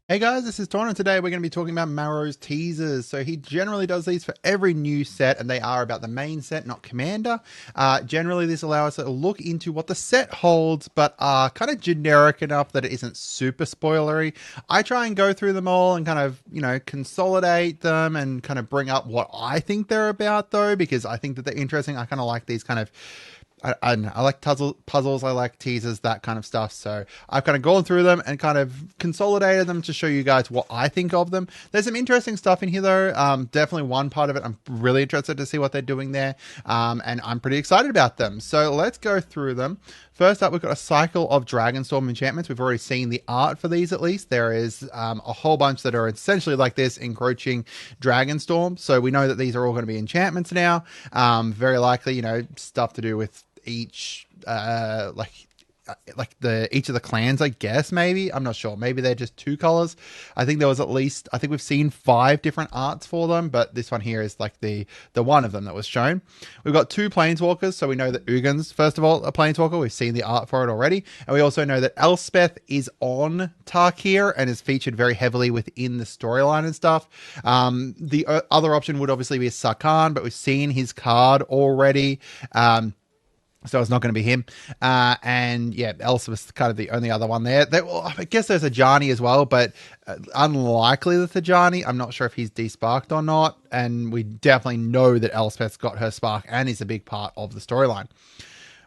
Hey guys, this is Tauna, and today we're going to be talking about Maro's teasers. So he generally does these for every new set, and they are about the main set, not Commander. Generally, this allows us to look into what the set holds, but are kind of generic enough that it isn't super spoilery. I try and go through them all and kind of, consolidate them and kind of bring up what I think they're about, though, because I think that they're interesting. I kind of like these kind of I like puzzles, I like teasers, that kind of stuff. So I've kind of gone through them and kind of consolidated them to show you guys what I think of them. There's some interesting stuff in here, though. Definitely one part of it I'm really interested to see what they're doing there, and I'm pretty excited about them. So let's go through them. First up, we've got a cycle of Dragonstorm enchantments. We've already seen the art for these, at least. There is a whole bunch that are essentially like this, encroaching Dragonstorm. So we know that these are all going to be enchantments now. Very likely, stuff to do with each each of the clans, I guess. Maybe, I'm not sure, maybe they're just two colors. I think we've seen 5 different arts for them, but this one here is like the one of them that was shown. We've got 2 planeswalkers, so we know that Ugin's first of all a planeswalker. We've seen the art for it already, and we also know that Elspeth is on Tarkir and is featured very heavily within the storyline and stuff. The other option would obviously be Sarkhan, but we've seen his card already. So it's not going to be him. And yeah, Elsa was kind of the only other one there. I guess there's a Ajani as well, but unlikely that the Ajani. I'm not sure if he's desparked or not. And we definitely know that Elspeth's got her spark and is a big part of the storyline.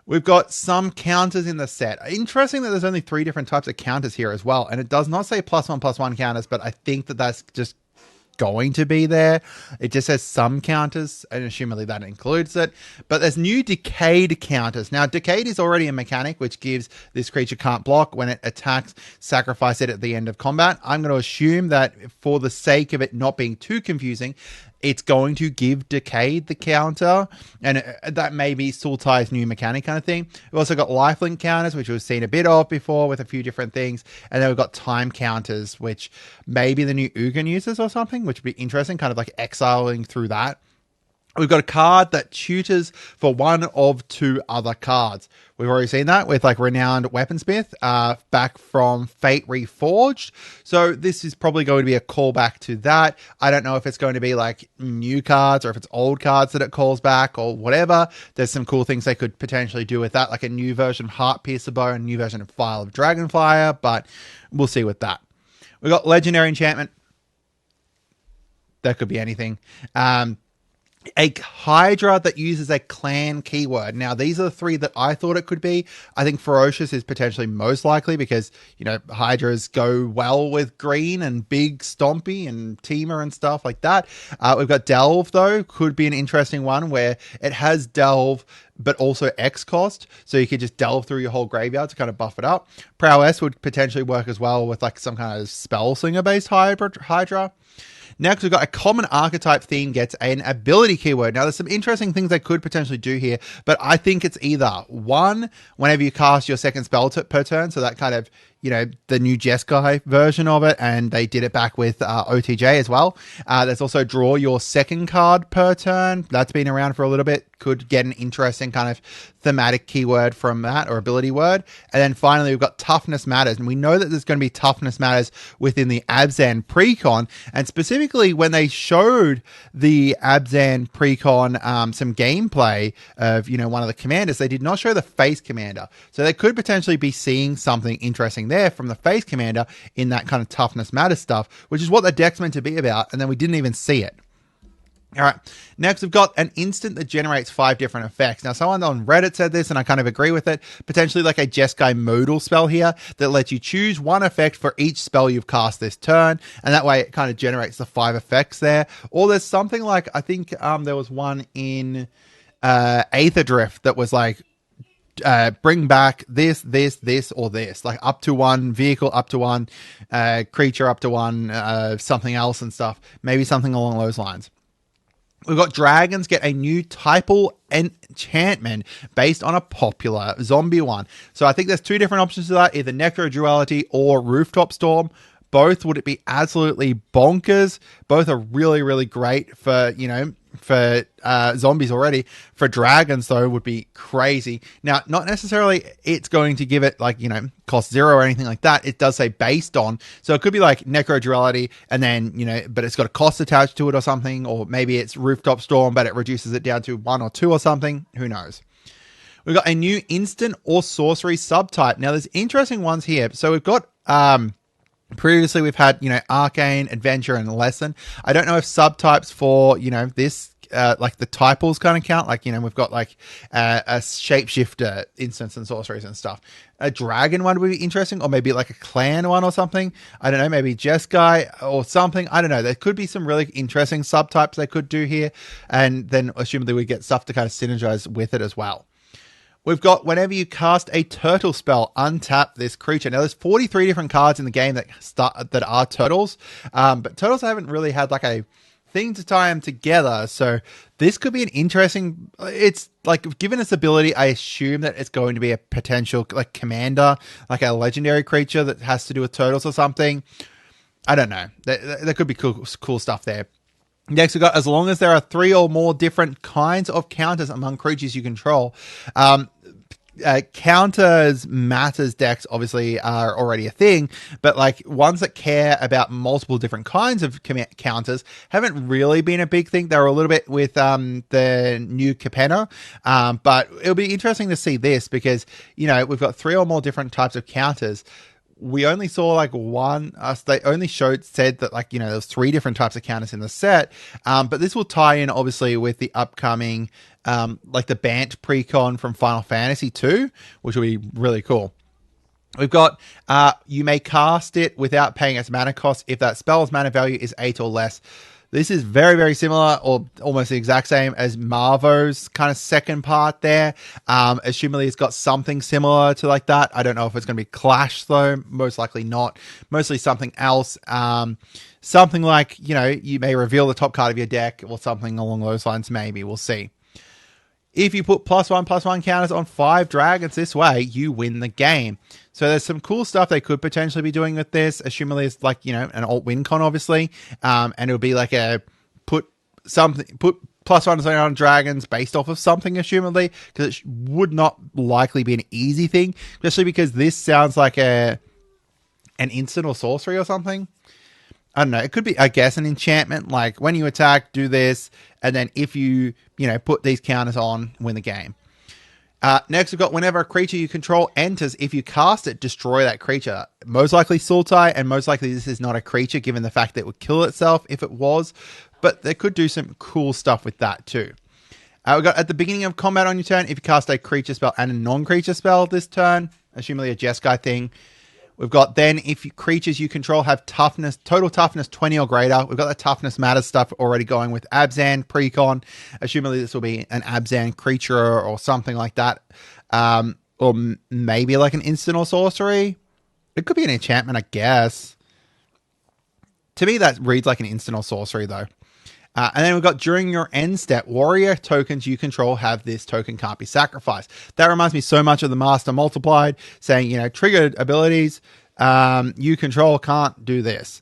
We've got some counters in the set. Interesting that there's only 3 different types of counters here as well. And it does not say +1/+1 counters, but I think that that's just going to be there. It just says some counters, and assumably that includes it. But there's new decayed counters. Now, decayed is already a mechanic which gives this creature can't block when it attacks, sacrifice it at the end of combat. I'm going to assume that for the sake of it not being too confusing, it's going to give decayed the counter, and that may be Sultai's new mechanic kind of thing. We've also got lifelink counters, which we've seen a bit of before with a few different things, and then we've got time counters, which maybe the new Ugin uses or something, which would be interesting, kind of like exiling through that. We've got a card that tutors for one of 2 other cards. We've already seen that with like Renowned Weaponsmith back from Fate Reforged. So this is probably going to be a callback to that. I don't know if it's going to be like new cards or if it's old cards that it calls back or whatever. There's some cool things they could potentially do with that, like a new version of Heartpiercer Bow and a new version of File of Dragonflyer, but we'll see with that. We've got Legendary Enchantment. That could be anything. A Hydra that uses a clan keyword. Now, these are the 3 that I thought it could be. I think Ferocious is potentially most likely because, Hydras go well with green and big Stompy and Teamer and stuff like that. We've got Delve, though. Could be an interesting one where it has Delve, but also X cost. So you could just delve through your whole graveyard to kind of buff it up. Prowess would potentially work as well with like some kind of Spell Slinger based Hydra. Next, we've got a common archetype theme gets an ability keyword. Now, there's some interesting things they could potentially do here, but I think it's either 1, whenever you cast your second spell per turn, so that kind of, the new Jeskai version of it, and they did it back with OTJ as well. There's also draw your second card per turn. That's been around for a little bit. Could get an interesting kind of thematic keyword from that, or ability word. And then finally, we've got Toughness Matters, and we know that there's going to be Toughness Matters within the Abzan Precon, and specifically when they showed the Abzan Precon some gameplay of, one of the commanders, they did not show the face commander. So they could potentially be seeing something interesting there from the face commander in that kind of Toughness Matters stuff, which is what the deck's meant to be about, and then we didn't even see it. All right, next we've got an instant that generates 5 different effects. Now, someone on Reddit said this, and I kind of agree with it. Potentially like a Jeskai modal spell here that lets you choose 1 effect for each spell you've cast this turn, and that way it kind of generates the 5 effects there. Or there's something like, I think there was one in Aether Drift that was like, bring back this, or this, like up to 1 vehicle, up to 1 creature, up to 1 something else and stuff. Maybe something along those lines. We've got dragons get a new typal enchantment based on a popular zombie one. So I think there's 2 different options to that, either Necro Duality or Rooftop Storm. Both would it be absolutely bonkers. Both are really, really great for, for zombies already. For dragons, though, would be crazy. Now, not necessarily it's going to give it, like, you know, cost 0 or anything like that. It does say based on. So it could be like Necro Duality, and then, you know, but it's got a cost attached to it or something. Or maybe it's Rooftop Storm, but it reduces it down to 1 or 2 or something. Who knows? We've got a new instant or sorcery subtype. Now, there's interesting ones here. So we've got... previously, we've had, you know, Arcane, Adventure, and Lesson. I don't know if subtypes for, you know, this, like the typals kind of count. Like, you know, we've got like a shapeshifter instance and sorceries and stuff. A dragon one would be interesting, or maybe like a clan one or something. I don't know, maybe Jeskai or something. I don't know. There could be some really interesting subtypes they could do here. And then, assumably, we get stuff to kind of synergize with it as well. We've got whenever you cast a turtle spell, untap this creature. Now, there's 43 different cards in the game that are turtles, but turtles haven't really had like a thing to tie them together. So this could be an interesting. It's like, given its ability, I assume that it's going to be a potential like commander, like a legendary creature that has to do with turtles or something. I don't know. There could be cool stuff there. Next, we've got, as long as there are 3 or more different kinds of counters among creatures you control. Counters matters decks obviously are already a thing, but like ones that care about multiple different kinds of counters haven't really been a big thing. They were a little bit with the new Capenna, but it'll be interesting to see this because, you know, we've got 3 or more different types of counters. We only saw like one, they only said that, like, you know, there's 3 different types of counters in the set. But this will tie in obviously with the upcoming, like the Bant precon from Final Fantasy 2, which will be really cool. We've got, you may cast it without paying its mana cost if that spell's mana value is 8 or less. This is very, very similar, or almost the exact same as Marvo's kind of second part there. Assumably it's got something similar to like that. I don't know if it's going to be Clash though. Most likely not. Mostly something else. Something like, you know, you may reveal the top card of your deck or something along those lines. Maybe. We'll see. If you put +1/+1 counters on 5 dragons this way, you win the game. So there's some cool stuff they could potentially be doing with this. Assumably it's like, you know, an alt win con, obviously. And it'll be like a put +1 on dragons based off of something, assumably, because it would not likely be an easy thing, especially because this sounds like an instant or sorcery or something. I don't know. It could be, I guess, an enchantment. Like when you attack, do this, and then if you know, put these counters on, win the game. Next, we've got whenever a creature you control enters, if you cast it, destroy that creature. Most likely Sultai, and most likely this is not a creature, given the fact that it would kill itself if it was. But they could do some cool stuff with that too. We've got at the beginning of combat on your turn, if you cast a creature spell and a non-creature spell this turn, assumably a Jeskai thing. We've got then if creatures you control have toughness, total toughness 20 or greater. We've got the toughness matters stuff already going with Abzan precon. Assumably this will be an Abzan creature or something like that. Or maybe like an instant or sorcery. It could be an enchantment, I guess. To me, that reads like an instant or sorcery though. And then we've got during your end step, warrior tokens you control have this token can't be sacrificed. That reminds me so much of the Master Multiplied, saying, you know, triggered abilities you control can't do this.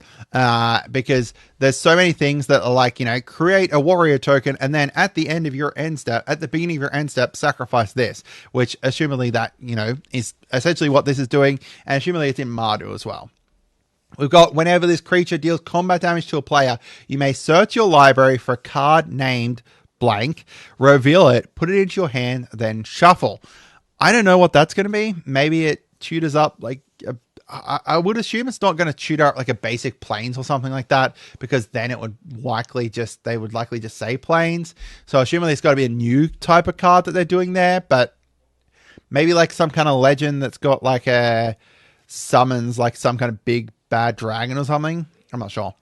Because there's so many things that are like, you know, create a warrior token and then at the end of your end step, at the beginning of your end step, sacrifice this, which assumably that, you know, is essentially what this is doing. And assumably it's in Mardu as well. We've got whenever this creature deals combat damage to a player, you may search your library for a card named blank, reveal it, put it into your hand, then shuffle. I don't know what that's going to be. Maybe it tutors up like I would assume it's not going to tutor up like a basic planes or something like that, because then it would likely just say planes. So assuming it's got to be a new type of card that they're doing there, but maybe like some kind of legend that's got like a summons like some kind of big bad dragon or something. I'm not sure.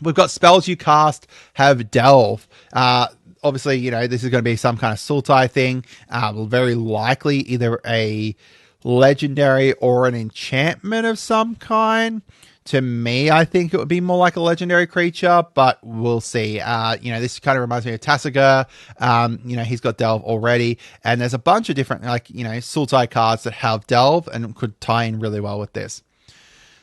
We've got spells you cast have delve. Obviously, you know, this is going to be some kind of Sultai thing. Very likely either a legendary or an enchantment of some kind. To me, I think it would be more like a legendary creature, but we'll see. You know, this kind of reminds me of Tasigur. You know, he's got Delve already, and there's a bunch of different, like, you know, Sultai cards that have Delve and could tie in really well with this.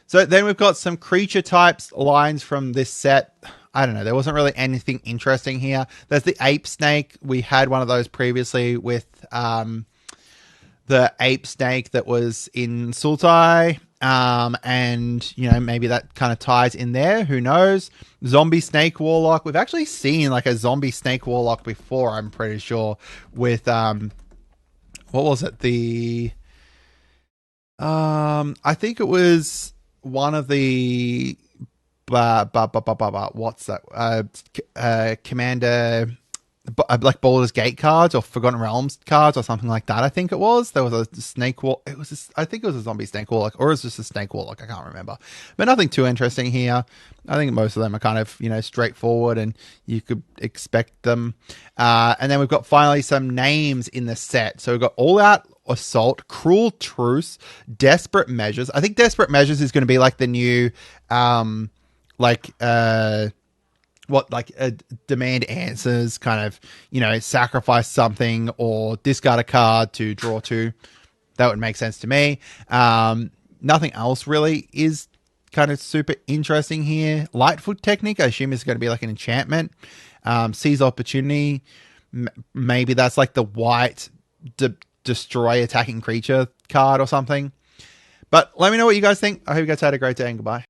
So then we've got some creature types lines from this set. I don't know. There wasn't really anything interesting here. There's the ape snake. We had one of those previously with the ape snake that was in Sultai. And maybe that kind of ties in there. Who knows? Zombie snake warlock. We've actually seen like a zombie snake warlock before, I'm pretty sure, with what was it? I think it was one of the what's that? Commander, like Baldur's Gate cards or Forgotten Realms cards or something like that. I think it was. There was a snake wall. I think it was a zombie snake warlock, or it was just a snake warlock. I can't remember. But nothing too interesting here. I think most of them are kind of straightforward, and you could expect them. And then we've got finally some names in the set. So we've got All Out Assault, Cruel Truce, Desperate Measures. I think Desperate Measures is going to be like the new demand answers, kind of, sacrifice something or discard a card to draw two. That would make sense to me. Nothing else really is kind of super interesting here. Lightfoot Technique, I assume, is going to be like an enchantment. Seize Opportunity, maybe that's like the white destroy attacking creature card or something. But let me know what you guys think. I hope you guys had a great day, and goodbye.